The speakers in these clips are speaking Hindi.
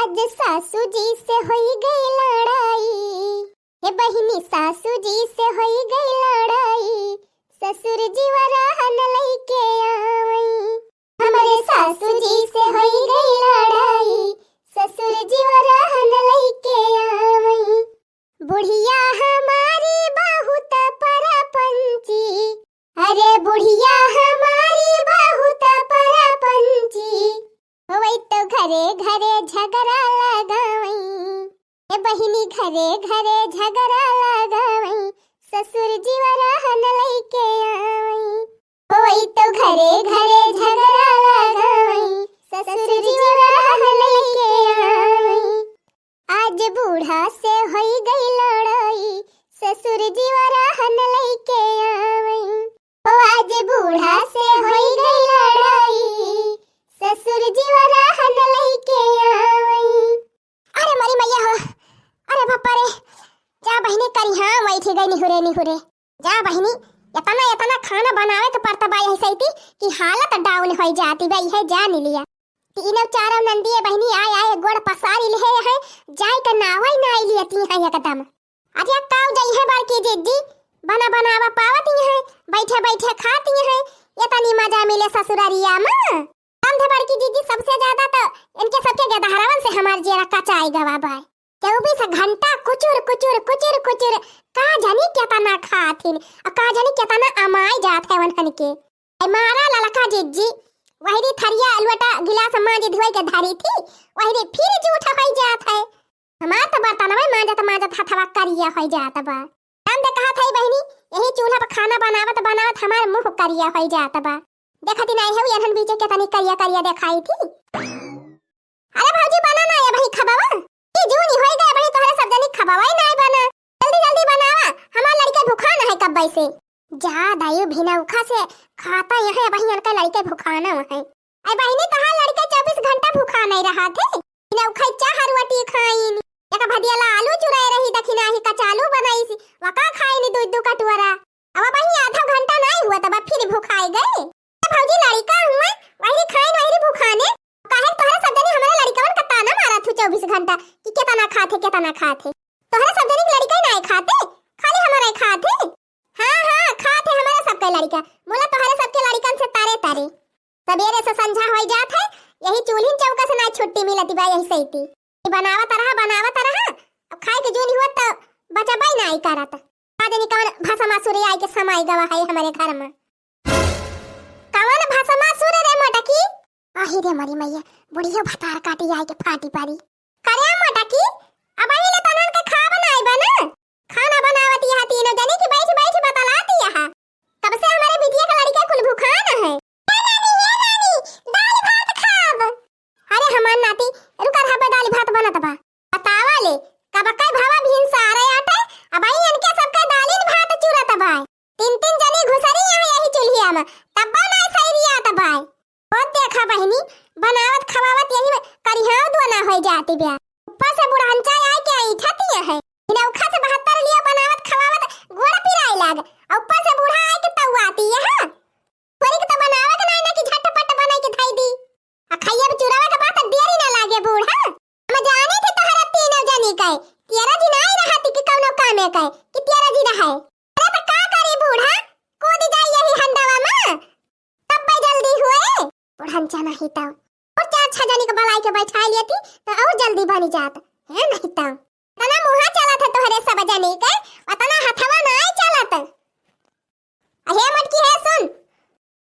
आज सासू जी से होई गई लड़ाई, हे बहिनी सासू जी से होई गई लड़ाई, ससुर जी वराहन लइके आवई। हमारे सासू जी से होई गई लड़ाई, ससुर जी वराहन लइके आवई। बुढ़िया हमारी बहुत परपंची, अरे बुढ़िया हमारी बहुत परपंची, वही तो घरे घरे झगड़ा लगावई, ए बहिनी घरे घरे झगड़ा लगावई, ससुर जी वराहन लइके आवई। वही तो घरे घरे झगड़ा लगावई, ससुर जी वराहन लइके आवई। आज बूढ़ा से होई गई लड़ाई, ससुर जी वराहन लइके आवई। आज बूढ़ा से होई गई लड़ाई, ससुर जी वराहन लइके आवई। अरे मरी मैया हो, अरे बापा रे, जा बहिनी करी हां बैठी गई निहुरे निहुरे। जा बहिनी इतना खाना बनावे के पड़ता बा ऐसे ही कि हालत डाउन हो जाती बा। है जा नहीं लिया तीनों चारों नंदिए बहिनी आए आए गोड़ पसारी ले है, जाई के नावई ना लिया ती है एकदम। आज एक काव जाई है बाकी जिद्दी बना बनावा पावती है, बैठे बैठे खाती है, इतनी मजा मिले ससुरारिया में। अंधे बड़की दीदी सबसे ज्यादा तो इनके सबके गदहरावन से हमार जेरा कचाई गवा बाय। 24 घंटा कुचुर कुचुर कुचुर कुचुर का जानी केतना खाथिन, का जानी केतना अमाई जात है वनहन के। आई मारा ललका जिज्जी वही दी थरिया अलवटा गिलास मांजे धोई के धारी थी, वही दी फिर जूठा हो जात है। हमार तो बर्तन में मांजत हथवा करिया हो जात बा। हम दे कहा था बहिनी यही चूल्हा पर खाना बनावत बनावत हमार मुंह करिया हो जात बा। देखती नहीं है यहन बीचे के तनी करिया करिया दिखाई थी। अरे भौजी बना ना ये भाई खबावा, ई जूनी होई गए भाई तोहरे सब जनी खबावा ही नहीं बना, जल्दी जल्दी बनावा, हमार लड़के भूखा न है कब से। जा दाई बिना उखा से खाता यहां बहिन के लड़के भूखाना है। आई बहिनी तहां लड़के 24 घंटा भूखा नहीं रहा थे, बिना उखा चाह रोटी खाईन, एक भदियाला आलू चुराए रही दखिना ही कचालू बनाई सी, वका खाईनी दूध कटोरा। अब बहिनी आधा घंटा नहीं हुआ तब फिर भूखाई गए। भौजी लड़का हुआ वही खाइन वही भूखाने, काहे तोहरे सब जनी हमरा लड़कवन का ताना मारा थू 24 घंटा कि केतना खाथे केतना खाथे। तोहरे सब जनी लड़का नहीं खाते, खाली हमारे खाते। हां खाते हमारे सबके लड़का, बोला तोहरे सबके लड़कन से तारे तारे सवेरे से संझा हो जात है, यही चूल्हिन चौका से ना छुट्टी मिलती बा। यही सहीती बनावत रहा अब खाए के जोनी हुआ तो बचबाई नहीं करत। आदमी कौन भाषा मासुरे आई के समाई गवा है हमारे घर में। कौन भाषा मासुरे रे मोटकी? आही रे मरी मैया बुढ़िया भतार काटी आई के फाटी पारी। करे मोटकी अब आई ले तनन के खा बनाई बना, खाना बनावती है तीनों जनी की बैठ बैठ बतलाती है। तब से हमारे बिटिया का लड़का कुल भूखा न है। नानी दाल भात खाब। अरे हमार नाती रुका रहा दाल भात बनत बा, बतावा ले कब कई भावा भीन सारे आटे अब आई इनके सबका दालिन भात चुरत बा। तीन जनी घुसरी यहां यही चुल्हिया में तब ना सैरिया तब आई बहुत देखा बहिनी बनावत खवावत यही में करिहाव दुना हो जाती बा। ऊपर से बुढ़ांचा आए के आई ठती है, बिना उखा से 72 लिया बनावत खवावत गोड़ पिराई लाग, और ऊपर से बूढ़ा आए के तौआती है। हां थोड़ी के तो बनावत नहीं ना कि झटपट बनाई के धाई दी, आ खैया चुरावा के बात देरी ना लागे बूढ़ा। हम जाने थे तोहरा तीनों जनी के तेरा जी नहीं रहती कि कौनो काम है के कि तेरा जी रहे। अरे तो का करी बूढ़ा कूद जाई यही हंडवा में तब जल्दी हुए बुढ़ांचा नहीं तो और 4-6 जनी के बलाई के बैठा लेती तो और जल्दी बन जात है नहीं तो तना मुहा चलत है तोहरे सब जनी के उतना हथवा नहीं चलत। अहे मटकी है सुन,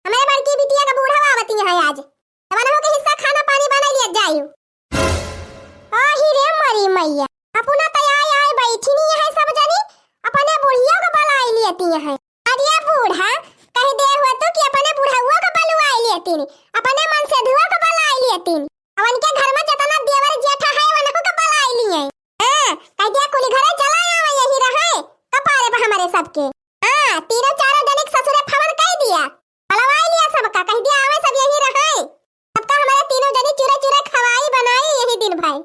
हमारे बड़की बिटिया का बूढ़ा आवती है आज, तबन हो के हिस्सा खाना पानी बना लिया जायू। आही रे मरी मैया अपना आए बैठी नहीं है सब जनी, अपने बुढ़िया को बलाई लेती है। अरे बूढ़ा कह दे हुआ तो कि अपने बुढ़ावा को बलवाई लेती, अपने मन से धुआ को बलाई लेती, अवन के घर में जितना देवर जेठा है वनको को बलाई लिए। हां कह दिया कुली घरे चला आवे यही रहे कपारे पे हमारे सबके। हां तीनों चारों जने ससुरे फवन कह दिया बलवाई लिया सबका, कह दिया आवे सब यही रहे। सबका हमारे तीनों जने चूरे चूरे खवाई बनाई यही दिन भाई।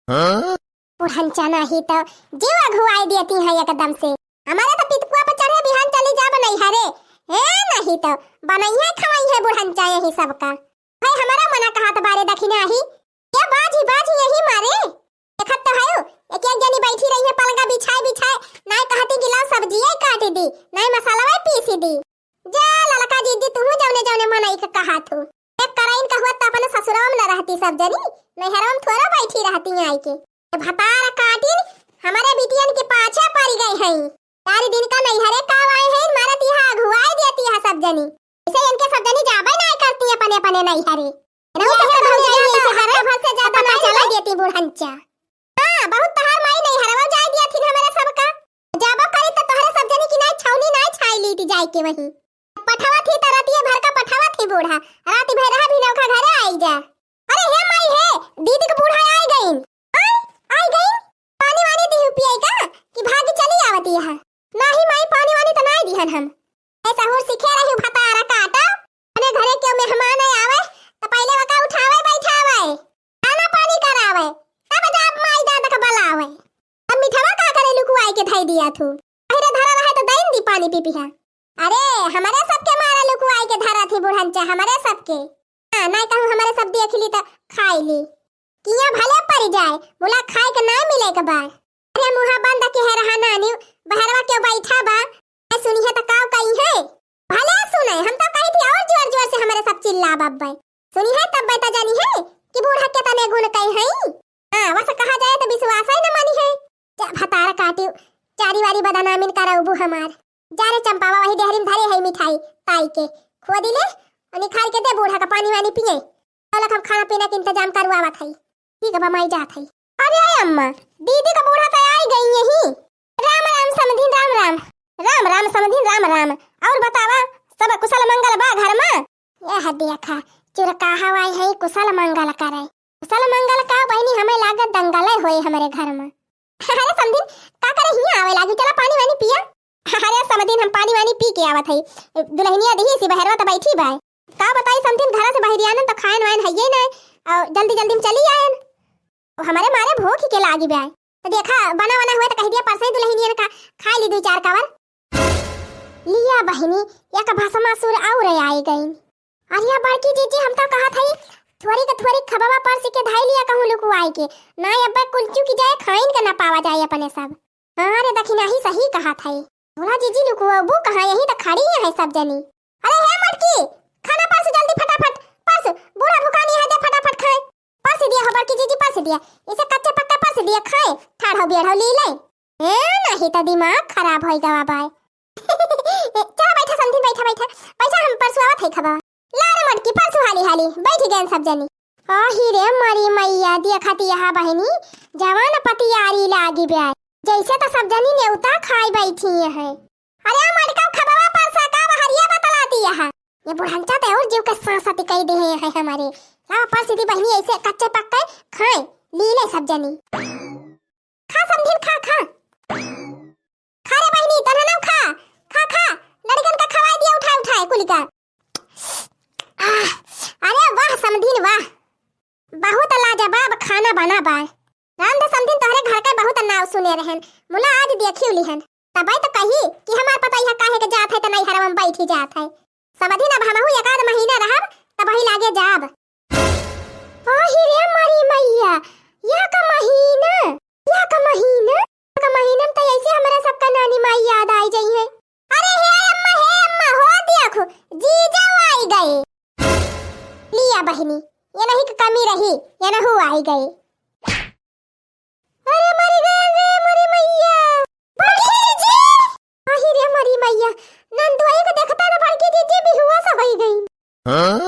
हां बुढ़ांचा नहीं तो जीवा घुआई देती है एकदम से। हमारे तो पितकुआ पर चढ़े बिहान चली जा बनई हरे है नहीं तो बनई है खवाई है बुढ़ांचा यही सबका। भाई हमारा मना कहा तो बारे दखिना ही क्या बाजी बाजी यही मारे दीदी जा ललका दीदी तू जौने जौने मनाई के कहा थू एक कराइन का हुआ त अपन ससुराल में न रहती सब जनी नैहरवा में थोड़ा बैठी रहती आई के भतार काटिन हमारे बिटियन के पाछे पड़ गई हैं 4 दिन का नैहरे का आए हैं मारत यहां घुवाई देती है सब जनी इसे इनके सब जनी जाबे नहीं करती अपने अपने नैहरे रहू सबके भौजाई ऐसे करे भर से ज्यादा ना चला देती बुढ़ंचा हां बहुत तहार माई नैहरवा जाई दिया थी हमारे सबका जाबा करी त तोहरे सब जनी की नहीं छौनी नहीं छाई ली थी जाई के वही पठावा थी त रतिए भर का पठावा थी बूढ़ा रात भर रहा भी नौका घरे आई जा अरे हे माई हे दीदी के बूढ़ा आई गईन आई गई पानी वानी दी पिए का कि भाग चली आवती है नाही माई पानी वानी त नहीं दिहन हम ऐसा हो सीखे रही भतारा काटा अपने घरे के मेहमान आवे त पहले वका उठावे बैठावे खाना पानी करावे तब जाब माई दादा का बुलावे अब मिठवा का करे लुकुआई के धई दिया थू अरे धरा रहे तो दैन दी पानी पी पिहा अरे हमारे सबके मारा लुकुआई के धरा थी बुढ़ंचा हमारे सबके हां नहीं कहूं हमारे सब देख ली त खाई ली किया भले पड़ जाए बोला खाए के ना मिले के बाद अरे मुहा बंद के है रहा नानी बहरवा के बैठा बा मैं सुनी है त काव कही है भले सुने हम तो कही थी और जोर जोर से हमारे सब चिल्ला बब्बे सुनी है तब बता जानी है कि बूढ़ा के तने गुण कही है हां वैसे कहा जाए तो विश्वास ही न मानी है भतार काटी चारी वारी बदनामिन करबू हमार जा रे चंपावा वही डेहरी में धरे है मिठाई ताई के खो दिले और निखार के दे बूढ़ा का पानी वानी पिए अलग हम खाना पीना के इंतजाम करवावा थई ठीक है माई जात है अरे आई अम्मा दीदी का बूढ़ा तो आई गई यही राम राम समधिन राम राम राम राम समधिन राम राम और बतावा सब कुशल मंगल बा घर में यह देखा चुरका हवाई है कुशल मंगल करे कुशल मंगल का बहनी हमें लागत दंगल होए हमारे घर में अरे समधिन का करे हिया आवे लागी चला पानी वानी पिया अरे समधिन हम पानी वानी पी के आवत है दुल्हनिया दही सी बहरवा त बैठी बा का बताई समधिन घर से बाहर आनन त खान वान हइये ना और जल्दी जल्दी में चली आयन हमारे मारे भूख के लागी बे तो देखा बना बना हुआ तो कह दिया परसों दुल्हनिया का खा ली 2-4 कवर लिया बहनी या का भाषा सुर और आई गई अरे बड़की जीजी हम तो कहा थई थोड़ी खबावा पर से के धाई लिया कहूं लुकु आई के ना अब्बा कुलचू की जाए खाइन का ना पावा जाए अपने सब हां रे दखिना ही सही कहा थई बोला जीजी लुकु अबू कहां यही तो खड़ी है सब जनी अरे हे मटकी खाना पास जल्दी फटाफट पास बूढ़ा भुखानी है दे फटाफट खाए पास दिया हो बड़की जीजी पास दिया इसे कच्चे पक्का पास दिया खाए ठाढ़ हो बेढ़ ले ले नहीं तो दिमाग खराब हो गवा बाय चलो बैठा समझी बैठा पैसा हम परसों आवत है खबा लारे मटकी परसों हाली बैठ गए सब जनी आही रे मारी मैया दिया खाती यहां बहनी जवान पति यारी लागी ब्याह जैसे तो सब जनी नेवता खाई बैठी है अरे मटका खबवा परसा का हरिया बतलाती है ये बुढ़ंचा तो और जीव के सांसती कह दे है हमारे ला पर सीधी बहनी ऐसे कच्चे पक्के खाए लीले सब जनी खा समझिन खा रे बहनी तना ना खा लड़कन का खवाई दिया उठाए कुलिका अरे वाह समझिन वाह बहुत लाजवाब खाना बना बा राम दे समझिन तोहरे घर के बहुत नाव सुने रहन मुला आज देखियो लिहन तबे तो कही कि हमार पता यह काहे के जात है त नहीं हरम बैठी जात है समझिन अब हमहु एक आध महीना रहब तब ही लागे जाब आही रे मारी मैया या का महीना तो ऐसे हमारा सबका नानी माई याद आई गई है अरे हे अम्मा हो देखो जीजा आई गए लिया बहनी ये नहीं कि कमी रही ये ना हो आई गई अरे मरी गए रे मरी मैया बड़की जीजी आही रे मरी मैया नंदुआई को देखता ना बड़की जीजी भी हुआ सब आई गई हां